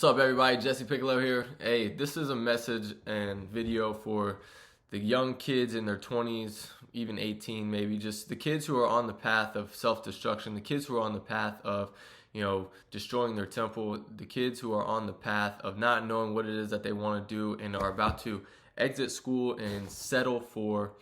What's up, everybody? Jesse Piccolo here. Hey, this is a message and video for the young kids in their 20s, even 18 maybe, just the kids who are on the path of self-destruction, the kids who are on the path of, destroying their temple, the kids who are on the path of not knowing what it is that they want to do and are about to exit school and settle for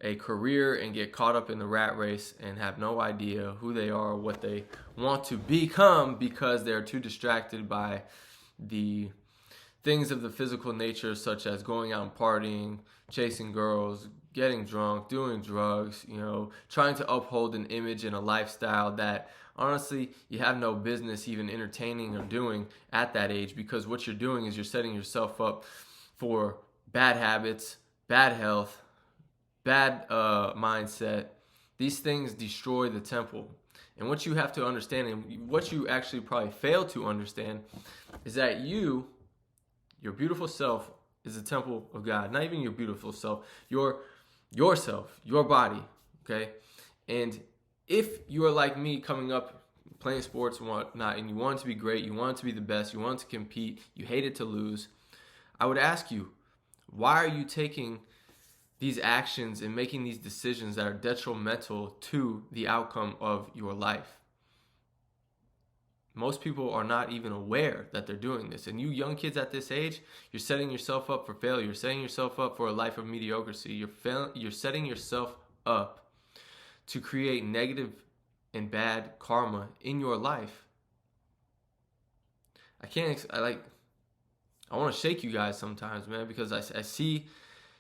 a career and get caught up in the rat race and have no idea who they are, what they want to become, because they're too distracted by the things of the physical nature, such as going out and partying, chasing girls, getting drunk, doing drugs, trying to uphold an image and a lifestyle that honestly you have no business even entertaining or doing at that age, because what you're doing is you're setting yourself up for bad habits, bad health, bad mindset. These things destroy the temple. And what you have to understand, and what you actually probably fail to understand, is that your beautiful self is the temple of God. Not even your beautiful self, yourself, your body, okay? And if you are like me, coming up, playing sports and whatnot, and you want it to be great, you want it to be the best, you want it to compete, you hate it to lose, I would ask you, why are you taking these actions and making these decisions that are detrimental to the outcome of your life? Most people are not even aware that they're doing this. And you young kids at this age, you're setting yourself up for failure. You're setting yourself up for a life of mediocrity. You're setting yourself up to create negative and bad karma in your life. I want to shake you guys sometimes, man, because I see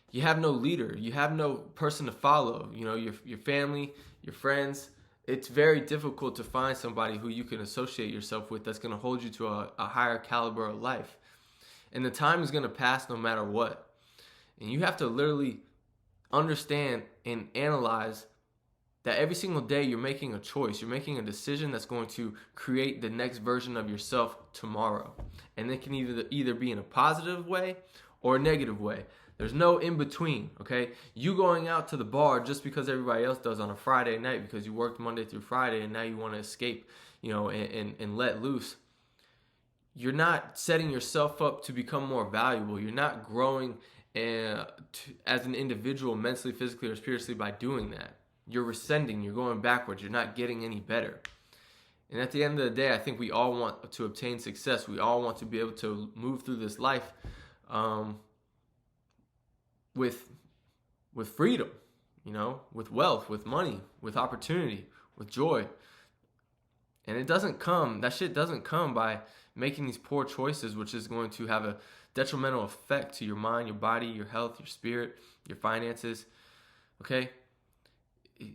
you have no leader. You have no person to follow. Your family, your friends. It's very difficult to find somebody who you can associate yourself with that's going to hold you to a higher caliber of life. And the time is going to pass no matter what. And you have to literally understand and analyze that every single day you're making a choice. You're making a decision that's going to create the next version of yourself tomorrow. And it can either be in a positive way or a negative way. There's no in between, okay? You going out to the bar just because everybody else does on a Friday night because you worked Monday through Friday and now you want to escape, and let loose. You're not setting yourself up to become more valuable. You're not growing as an individual mentally, physically, or spiritually by doing that. You're rescinding. You're going backwards. You're not getting any better. And at the end of the day, I think we all want to obtain success. We all want to be able to move through this life with freedom, with wealth, with money, with opportunity, with joy. And that shit doesn't come by making these poor choices, which is going to have a detrimental effect to your mind, your body, your health, your spirit, your finances. Okay?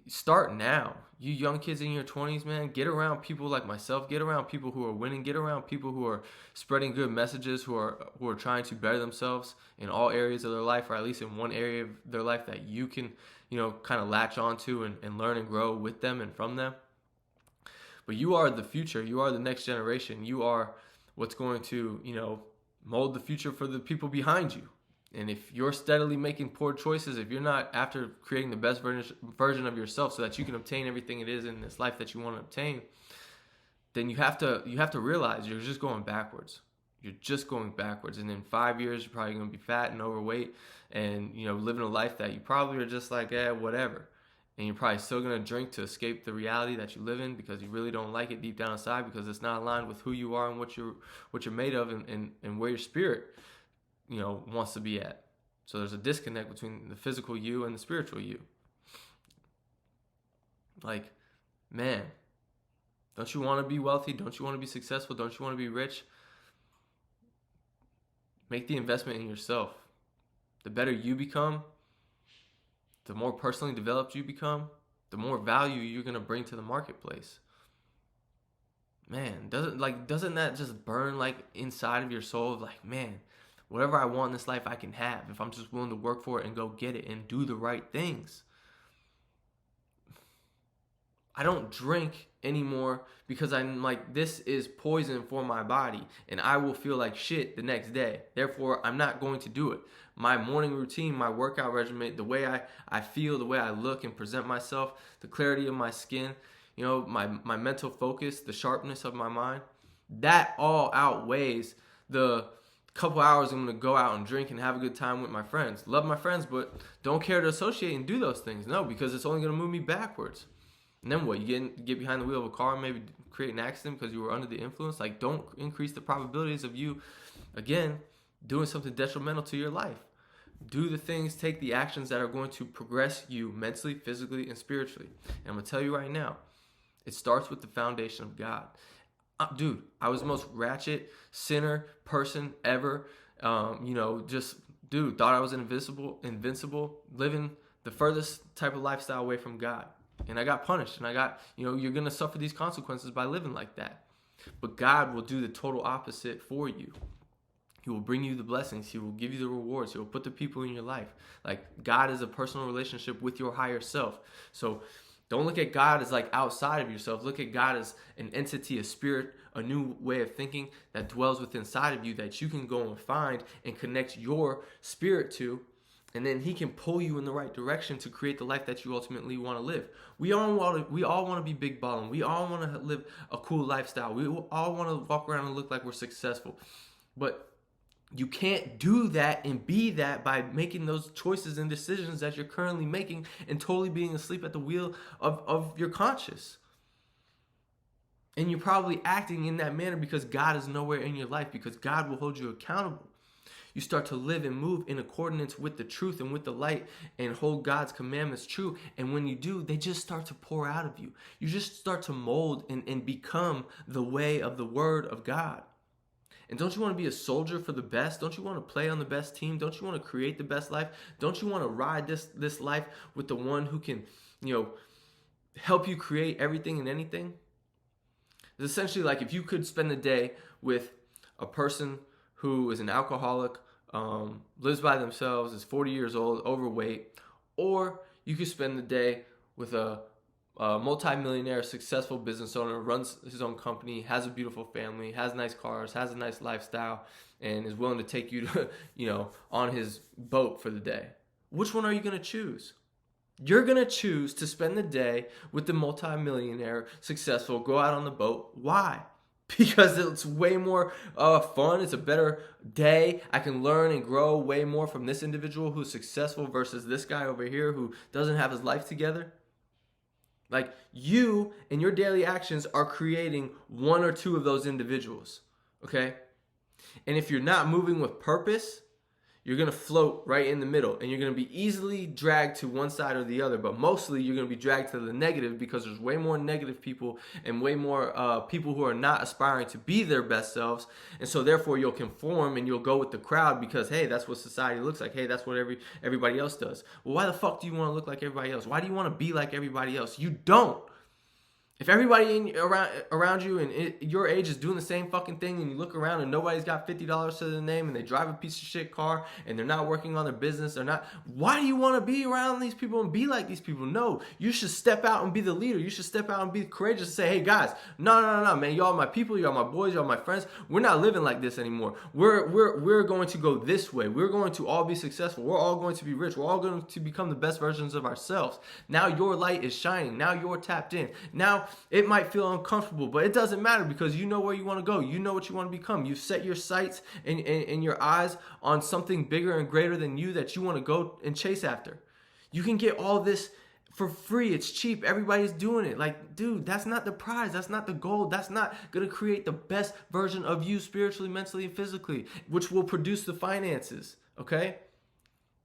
Start now. You young kids in your 20s, man, get around people like myself. Get around people who are winning. Get around people who are spreading good messages, who are trying to better themselves in all areas of their life, or at least in one area of their life that you can, kind of latch onto and learn and grow with them and from them. But you are the future. You are the next generation. You are what's going to, mold the future for the people behind you. And if you're steadily making poor choices, if you're not after creating the best version of yourself so that you can obtain everything it is in this life that you want to obtain, then you have to realize you're just going backwards. You're just going backwards. And in 5 years, you're probably going to be fat and overweight and, living a life that you probably are just like, whatever. And you're probably still going to drink to escape the reality that you live in because you really don't like it deep down inside, because it's not aligned with who you are and what you're made of and where your spirit wants to be at. So there's a disconnect between the physical you and the spiritual you. Like, man, don't you want to be wealthy? Don't you want to be successful? Don't you want to be rich? Make the investment in yourself. The better you become, the more personally developed you become, the more value you're going to bring to the marketplace. Man, doesn't that just burn inside of your soul of man, whatever I want in this life, I can have if I'm just willing to work for it and go get it and do the right things. I don't drink anymore because I'm this is poison for my body and I will feel like shit the next day. Therefore, I'm not going to do it. My morning routine, my workout regimen, the way I feel, the way I look and present myself, the clarity of my skin, my mental focus, the sharpness of my mind, that all outweighs the couple hours I'm going to go out and drink and have a good time with my friends. Love my friends, but don't care to associate and do those things. No, because it's only going to move me backwards. And then what? You get behind the wheel of a car and maybe create an accident because you were under the influence? Like, don't increase the probabilities of you, again, doing something detrimental to your life. Do the things, take the actions that are going to progress you mentally, physically, and spiritually. And I'm going to tell you right now, it starts with the foundation of God. Dude, I was the most ratchet sinner person ever. Thought I was invincible, living the furthest type of lifestyle away from God. And I got punished, and you're going to suffer these consequences by living like that. But God will do the total opposite for you. He will bring you the blessings. He will give you the rewards. He will put the people in your life. Like, God is a personal relationship with your higher self. So don't look at God as like outside of yourself. Look at God as an entity, a spirit, a new way of thinking that dwells within inside of you that you can go and find and connect your spirit to. And then he can pull you in the right direction to create the life that you ultimately want to live. We all want to be big balling. We all want to live a cool lifestyle. We all want to walk around and look like we're successful. But you can't do that and be that by making those choices and decisions that you're currently making and totally being asleep at the wheel of your conscience. And you're probably acting in that manner because God is nowhere in your life, because God will hold you accountable. You start to live and move in accordance with the truth and with the light and hold God's commandments true. And when you do, they just start to pour out of you. You just start to mold and become the way of the word of God. And don't you want to be a soldier for the best? Don't you want to play on the best team? Don't you want to create the best life? Don't you want to ride this life with the one who can, help you create everything and anything? It's essentially like if you could spend the day with a person who is an alcoholic, lives by themselves, is 40 years old, overweight, or you could spend the day with a multi-millionaire, successful business owner, runs his own company, has a beautiful family, has nice cars, has a nice lifestyle, and is willing to take you to, on his boat for the day. Which one are you going to choose? You're going to choose to spend the day with the multi-millionaire, successful, go out on the boat. Why? Because it's way more fun. It's a better day. I can learn and grow way more from this individual who's successful versus this guy over here who doesn't have his life together. Like, you and your daily actions are creating one or two of those individuals, okay? And if you're not moving with purpose, you're going to float right in the middle, and you're going to be easily dragged to one side or the other, but mostly you're going to be dragged to the negative because there's way more negative people and way more people who are not aspiring to be their best selves, and so therefore you'll conform and you'll go with the crowd because, hey, that's what society looks like. Hey, that's what everybody else does. Well, why the fuck do you want to look like everybody else? Why do you want to be like everybody else? You don't. If everybody around you and your age is doing the same fucking thing, and you look around and nobody's got $50 to their name and they drive a piece of shit car and they're not working on their business, why do you want to be around these people and be like these people? No, you should step out and be the leader. You should step out and be courageous and say, hey guys, no, man, y'all my people, y'all my boys, y'all my friends. We're not living like this anymore. We're going to go this way. We're going to all be successful. We're all going to be rich. We're all going to become the best versions of ourselves. Now your light is shining. Now you're tapped in. Now it might feel uncomfortable, but it doesn't matter because you know where you want to go. You know what you want to become. You've set your sights and your eyes on something bigger and greater than you that you want to go and chase after. You can get all this for free. It's cheap. Everybody's doing it. Like, dude, that's not the prize. That's not the goal. That's not going to create the best version of you spiritually, mentally, and physically, which will produce the finances. Okay?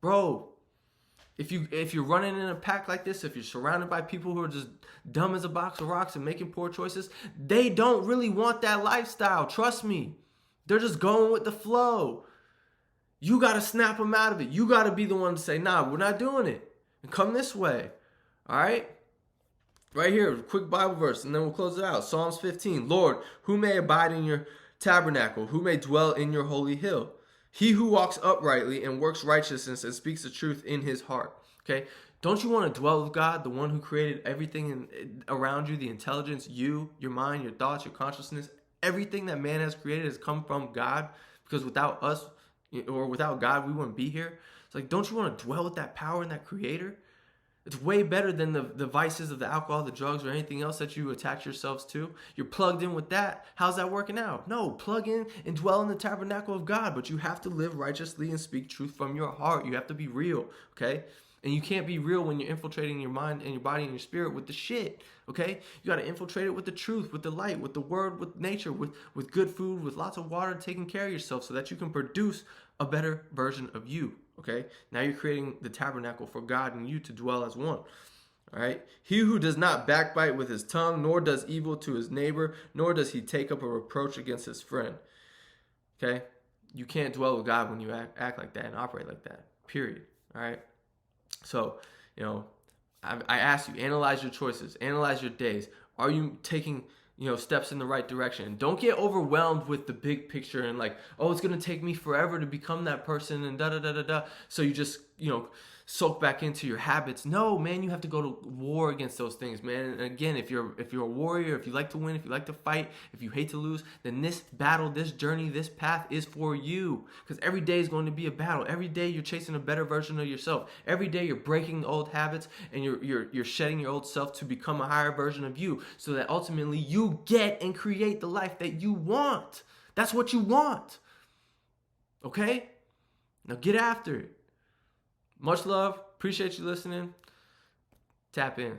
Bro, if you're running in a pack like this, if you're surrounded by people who are just dumb as a box of rocks and making poor choices, they don't really want that lifestyle. Trust me. They're just going with the flow. You got to snap them out of it. You got to be the one to say, nah, we're not doing it. And come this way. All right? Right here, quick Bible verse, and then we'll close it out. Psalms 15. Lord, who may abide in your tabernacle? Who may dwell in your holy hill? He who walks uprightly and works righteousness and speaks the truth in his heart. Okay? Don't you want to dwell with God, the one who created everything around you, the intelligence, you, your mind, your thoughts, your consciousness, everything that man has created has come from God, because without us or without God, we wouldn't be here. It's like, don't you want to dwell with that power and that creator? It's way better than the vices of the alcohol, the drugs, or anything else that you attach yourselves to. You're plugged in with that. How's that working out? No, plug in and dwell in the tabernacle of God, but you have to live righteously and speak truth from your heart. You have to be real, okay? And you can't be real when you're infiltrating your mind and your body and your spirit with the shit, okay? You got to infiltrate it with the truth, with the light, with the word, with nature, with good food, with lots of water, taking care of yourself so that you can produce a better version of you, okay? Now you're creating the tabernacle for God and you to dwell as one, all right? He who does not backbite with his tongue, nor does evil to his neighbor, nor does he take up a reproach against his friend, okay? You can't dwell with God when you act like that and operate like that, period, all right? So, I ask you, analyze your choices, analyze your days. Are you taking, steps in the right direction? Don't get overwhelmed with the big picture and like, oh, it's going to take me forever to become that person and da-da-da-da-da. So you just, soak back into your habits. No, man, you have to go to war against those things, man. And again, if you're a warrior, if you like to win, if you like to fight, if you hate to lose, then this battle, this journey, this path is for you. Because every day is going to be a battle. Every day you're chasing a better version of yourself. Every day you're breaking the old habits and you're shedding your old self to become a higher version of you, so that ultimately you get and create the life that you want. That's what you want. Okay? Now get after it. Much love. Appreciate you listening. Tap in.